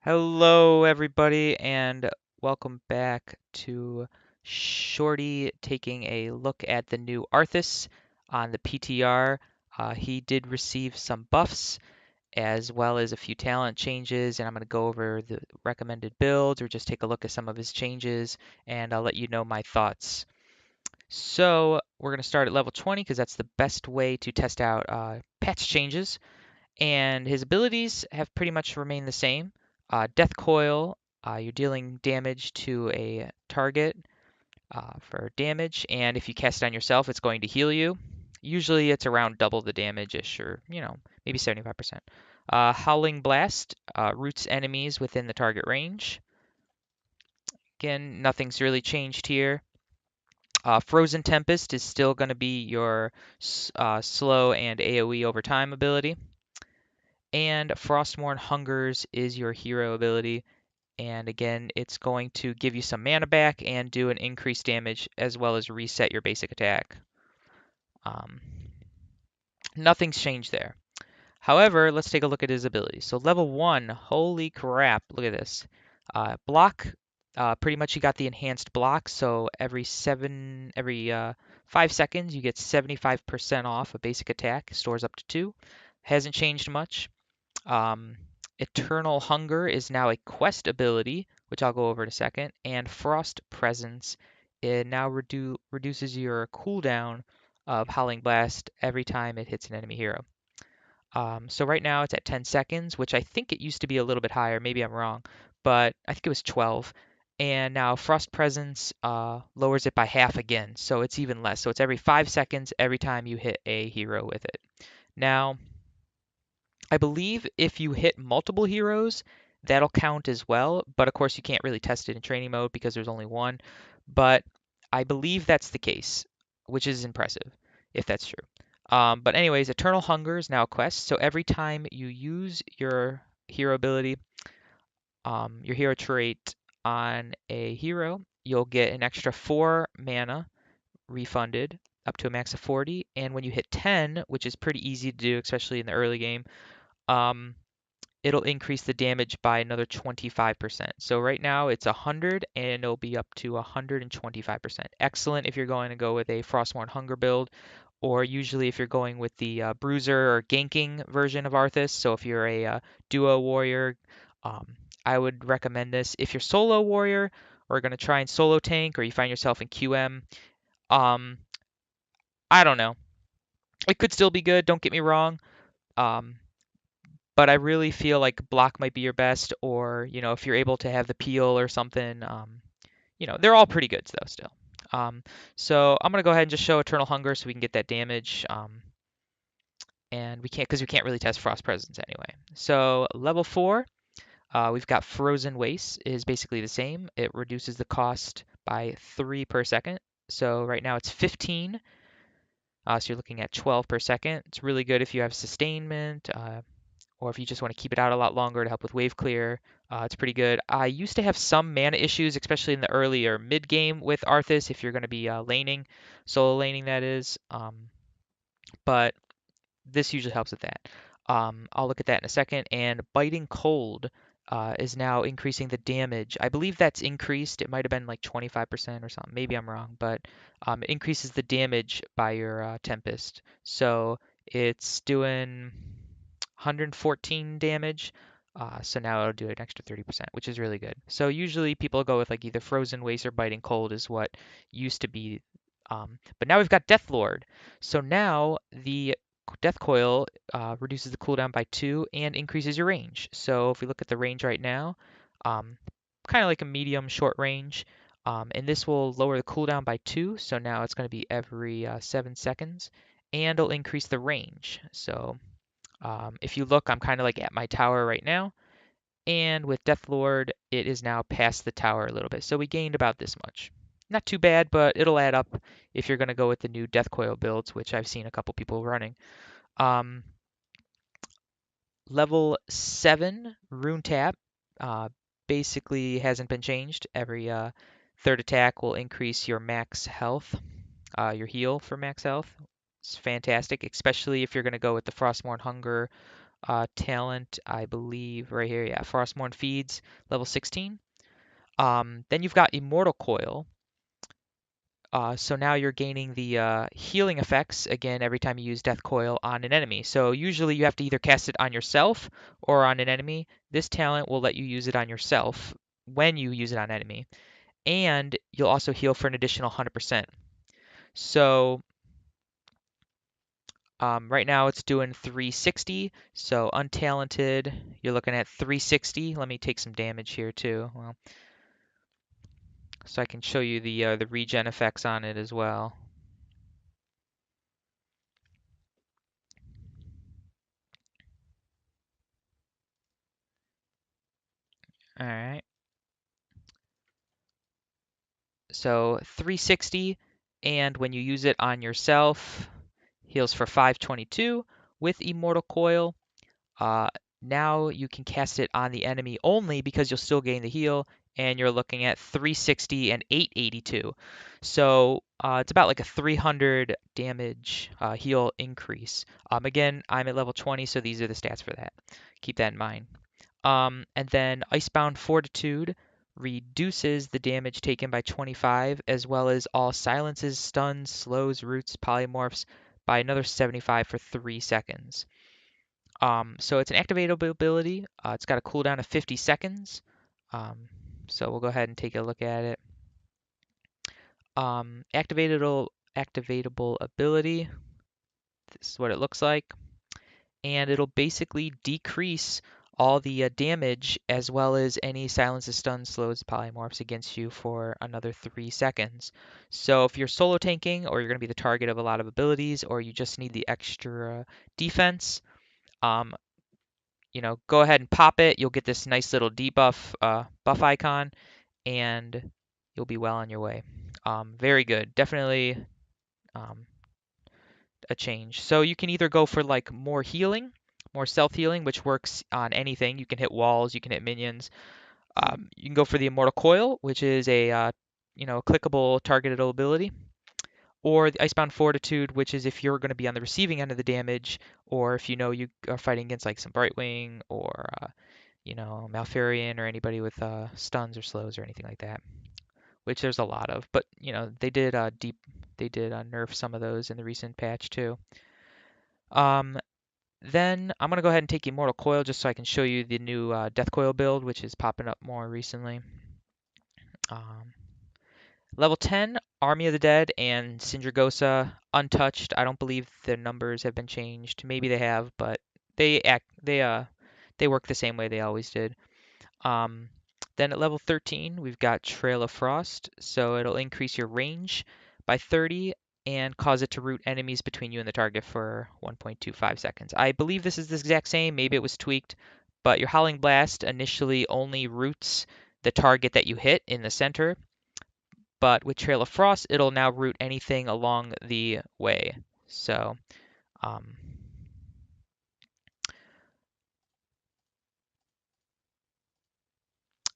Hello, everybody, and welcome back to Shorty taking a look at the new Arthas on the PTR. He did receive some buffs as well as a few talent changes, and I'm going to go over the recommended builds or just take a look at some of his changes, and I'll let you know my thoughts. So, we're going to start at level 20 because that's the best way to test out patch changes. And his abilities have pretty much remained the same. Death Coil, you're dealing damage to a target for damage, and if you cast it on yourself, it's going to heal you. Usually it's around double the damage-ish, or, maybe 75%. Howling Blast roots enemies within the target range. Again, nothing's really changed here. Frozen Tempest is still going to be your slow and AoE over time ability. And Frostmourne Hungers is your hero ability. And again, it's going to give you some mana back and do an increased damage as well as reset your basic attack. Um, Nothing's changed there. However, let's take a look at his abilities. So level 1, holy crap, look at this. Block, pretty much you got the enhanced block, so every 5 seconds you get 75% off a basic attack, stores up to 2. Hasn't changed much. Um, Eternal Hunger is now a quest ability, which I'll go over in a second, and Frost Presence, it now reduces your cooldown of Howling Blast every time it hits an enemy hero. So right now it's at 10 seconds, which I think it used to be a little bit higher. Maybe I'm wrong, but I think it was 12. And now Frost Presence lowers it by half again, so it's even less. So it's every 5 seconds every time you hit a hero with it. Now, I believe if you hit multiple heroes, that'll count as well. But of course, you can't really test it in training mode because there's only one. But I believe that's the case, which is impressive if that's true. But anyways, Eternal Hunger is now a quest. So every time you use your hero ability, your hero trait on a hero, you'll get an extra 4 mana refunded up to a max of 40. And when you hit 10, which is pretty easy to do, especially in the early game, um, it'll increase the damage by another 25%. So right now it's 100 and it'll be up to 125%. Excellent if you're going to go with a Frostmourne Hunger build, or usually if you're going with the Bruiser or ganking version of Arthas. So if you're a duo warrior, I would recommend this. If you're solo warrior or going to try and solo tank, or you find yourself in QM, um, I don't know. It could still be good, don't get me wrong. Um, but I really feel like block might be your best, or if you're able to have the peel or something. They're all pretty good though still. So I'm gonna go ahead and just show Eternal Hunger so we can get that damage. And we can't because we can't really test Frost Presence anyway. So level 4, we've got Frozen Waste is basically the same. It reduces the cost by 3 per second. So right now it's 15. So you're looking at 12 per second. It's really good if you have sustainment. Or if you just want to keep it out a lot longer to help with wave clear, it's pretty good. I used to have some mana issues, especially in the early or mid game with Arthas, if you're going to be laning, solo laning that is. But this usually helps with that. I'll look at that in a second. And Biting Cold is now increasing the damage. I believe that's increased. It might have been like 25% or something. Maybe I'm wrong, but it increases the damage by your Tempest. So it's doing 114 damage. So now it'll do an extra 30%, which is really good. So usually people go with like either Frozen Waste or Biting Cold is what used to be. But now we've got Death Lord. So now the Death Coil reduces the cooldown by 2 and increases your range. So if we look at the range right now, um, kind of like a medium short range. And this will lower the cooldown by 2. So now it's going to be every 7 seconds. And it'll increase the range. So if you look, I'm kind of like at my tower right now. And with Death Lord, it is now past the tower a little bit. So we gained about this much. Not too bad, but it'll add up if you're going to go with the new Death Coil builds, which I've seen a couple people running. Um, Level 7 Rune Tap basically hasn't been changed. Every third attack will increase your max health, your heal for max health. It's fantastic, especially if you're going to go with the Frostmourne Hunger talent, I believe, right here. Yeah, Frostmourne Feeds, level 16. Then you've got Immortal Coil. So now you're gaining the healing effects again every time you use Death Coil on an enemy. So usually you have to either cast it on yourself or on an enemy. This talent will let you use it on yourself when you use it on enemy. And you'll also heal for an additional 100%. So right now it's doing 360. So untalented, you're looking at 360. Let me take some damage here too. Well, so I can show you the regen effects on it as well. All right. So 360, and when you use it on yourself, heals for 522 with Immortal Coil. Uh, Now you can cast it on the enemy only because you'll still gain the heal, and you're looking at 360 and 882. So it's about like a 300 damage heal increase. Again, I'm at level 20, so these are the stats for that. Keep that in mind. And then Icebound Fortitude reduces the damage taken by 25, as well as all silences, stuns, slows, roots, polymorphs by another 75 for 3 seconds. So it's an activatable ability. It's got a cooldown of 50 seconds. Um, so we'll go ahead and take a look at it. Activatable ability. This is what it looks like. And it'll basically decrease all the damage as well as any silences, stuns, slows, polymorphs against you for another 3 seconds. So if you're solo tanking or you're going to be the target of a lot of abilities or you just need the extra defense, um, go ahead and pop it. You'll get this nice little debuff buff icon and you'll be well on your way. Very good. Definitely um, a change. So you can either go for like more healing, more self healing, which works on anything. You can hit walls, you can hit minions. You can go for the Immortal Coil, which is a clickable targeted ability, or the Icebound Fortitude, which is if you're going to be on the receiving end of the damage, or if you know you are fighting against like some Brightwing or Malfurion or anybody with stuns or slows or anything like that, which there's a lot of. But they did nerf some of those in the recent patch too. Um, then I'm gonna go ahead and take Immortal Coil just so I can show you the new Death Coil build, which is popping up more recently. Um, Level 10, Army of the Dead and Sindragosa, untouched. I don't believe the numbers have been changed. Maybe they have, but they work the same way they always did. Um, then at level 13, we've got Trail of Frost, so it'll increase your range by 30 and cause it to root enemies between you and the target for 1.25 seconds. I believe this is the exact same, maybe it was tweaked, but your Howling Blast initially only roots the target that you hit in the center, but with Trail of Frost, it'll now root anything along the way. So, um,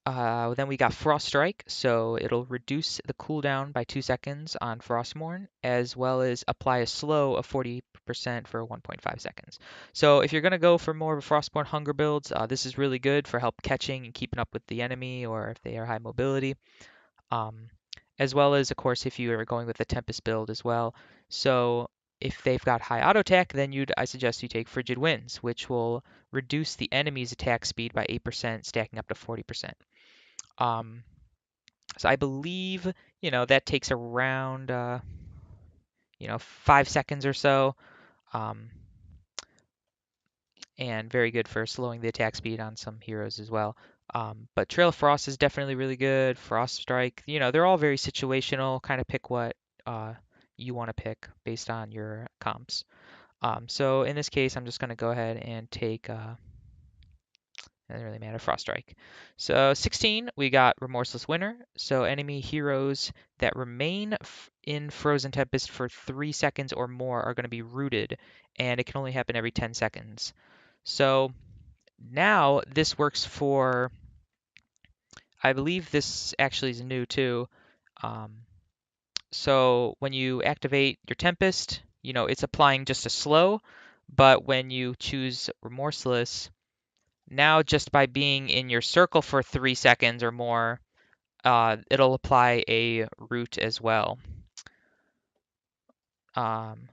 then we got Frost Strike, so it'll reduce the cooldown by 2 seconds on Frostmourne, as well as apply a slow of 40% for 1.5 seconds. So if you're going to go for more of a Frostmourne Hunger builds, this is really good for help catching and keeping up with the enemy or if they are high mobility. As well as, of course, if you are going with the Tempest build as well. So if they've got high auto attack, then I suggest you take Frigid Winds, which will reduce the enemy's attack speed by 8%, stacking up to 40%. Um, so I believe, that takes around, 5 seconds or so, um, and very good for slowing the attack speed on some heroes as well. But Trail of Frost is definitely really good. Frost Strike, they're all very situational. Kind of pick what you want to pick based on your comps. So in this case, I'm just going to go ahead and take it doesn't really matter, Frost Strike. So 16, we got Remorseless Winter. So enemy heroes that remain in Frozen Tempest for 3 seconds or more are going to be rooted, and it can only happen every 10 seconds. So now this works for, I believe this actually is new too. Um, so when you activate your Tempest, it's applying just a slow, But when you choose Remorseless, now just by being in your circle for 3 seconds or more, it'll apply a root as well. Um,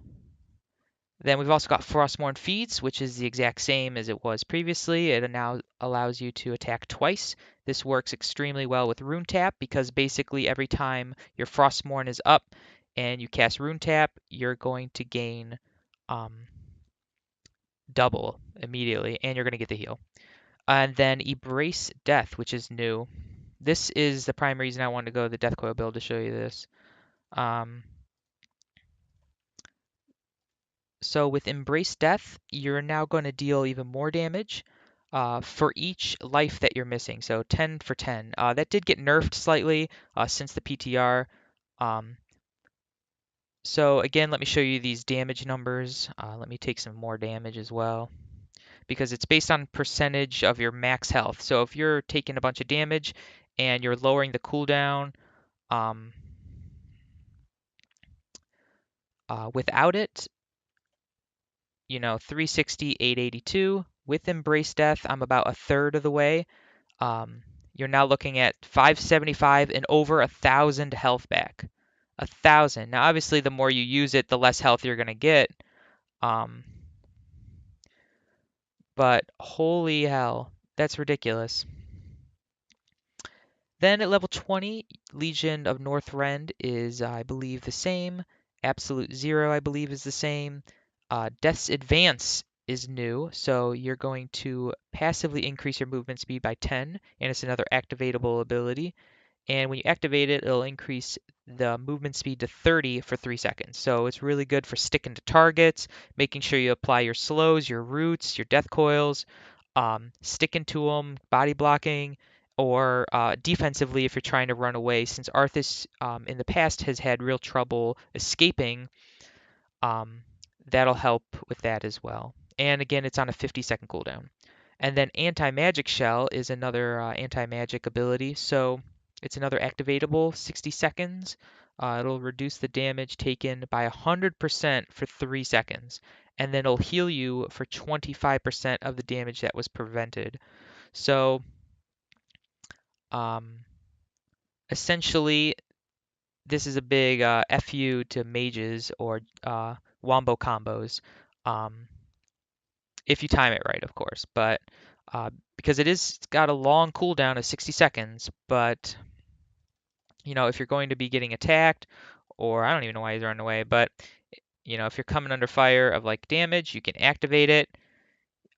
Then we've also got Frostmourne Feeds, which is the exact same as it was previously. It now allows you to attack twice. This works extremely well with Rune Tap because basically every time your Frostmourne is up and you cast Rune Tap, you're going to gain um, double immediately, and you're going to get the heal. And then Embrace Death, which is new. This is the prime reason I wanted to go the Death Coil build to show you this. Um, So with Embrace Death, you're now going to deal even more damage for each life that you're missing. So 10 for 10. That did get nerfed slightly since the PTR. Um, so again, let me show you these damage numbers. Let me take some more damage as well because it's based on percentage of your max health. So if you're taking a bunch of damage and you're lowering the cooldown um, without it, 360, 882. With Embrace Death, I'm about a third of the way. You're now looking at 575 and over 1,000 health back. 1,000. Now, obviously, the more you use it, the less health you're going to get. Um, but holy hell, that's ridiculous. Then at level 20, Legion of Northrend is, I believe, the same. Absolute Zero, I believe, is the same. Death's Advance is new, so you're going to passively increase your movement speed by 10, and it's another activatable ability. And when you activate it, it'll increase the movement speed to 30 for 3 seconds. So it's really good for sticking to targets, making sure you apply your slows, your roots, your death coils, sticking to them, body blocking, or defensively if you're trying to run away. Since Arthas in the past has had real trouble escaping, um, that'll help with that as well. And again, it's on a 50-second cooldown. And then Anti-Magic Shell is another anti-magic ability. So it's another activatable, 60 seconds. It'll reduce the damage taken by 100% for 3 seconds. And then it'll heal you for 25% of the damage that was prevented. So um, essentially, this is a big FU to mages or wombo combos. Um, if you time it right, of course. But because it's got a long cooldown of 60 seconds, but if you're going to be getting attacked, or I don't even know why he's running away, but if you're coming under fire of like damage, you can activate it,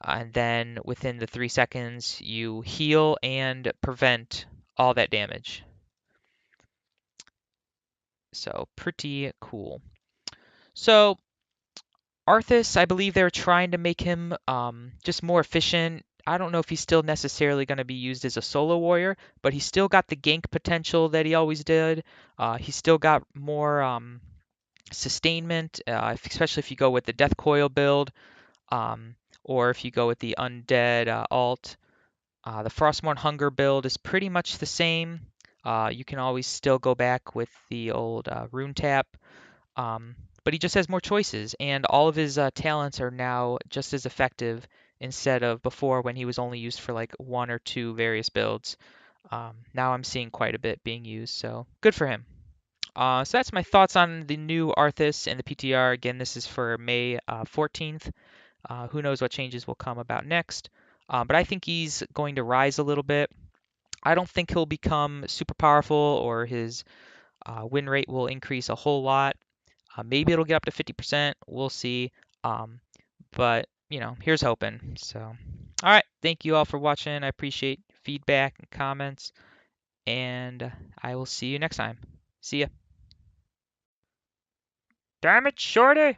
and then within the 3 seconds, you heal and prevent all that damage. So pretty cool. So Arthas, I believe they're trying to make him just more efficient. I don't know if he's still necessarily going to be used as a solo warrior, but he's still got the gank potential that he always did. He's still got more sustainment, especially if you go with the Death Coil build, or if you go with the Undead alt. The Frostmourne Hunger build is pretty much the same. You can always still go back with the old Rune Tap. Um, but he just has more choices, and all of his talents are now just as effective instead of before when he was only used for like one or two various builds. Now I'm seeing quite a bit being used, so good for him. So that's my thoughts on the new Arthas and the PTR. Again, this is for May 14th. Who knows what changes will come about next. But I think he's going to rise a little bit. I don't think he'll become super powerful or his win rate will increase a whole lot. Maybe it'll get up to 50%. We'll see. But, here's hoping. So, all right. Thank you all for watching. I appreciate feedback and comments. And I will see you next time. See ya. Damn it, Shorty!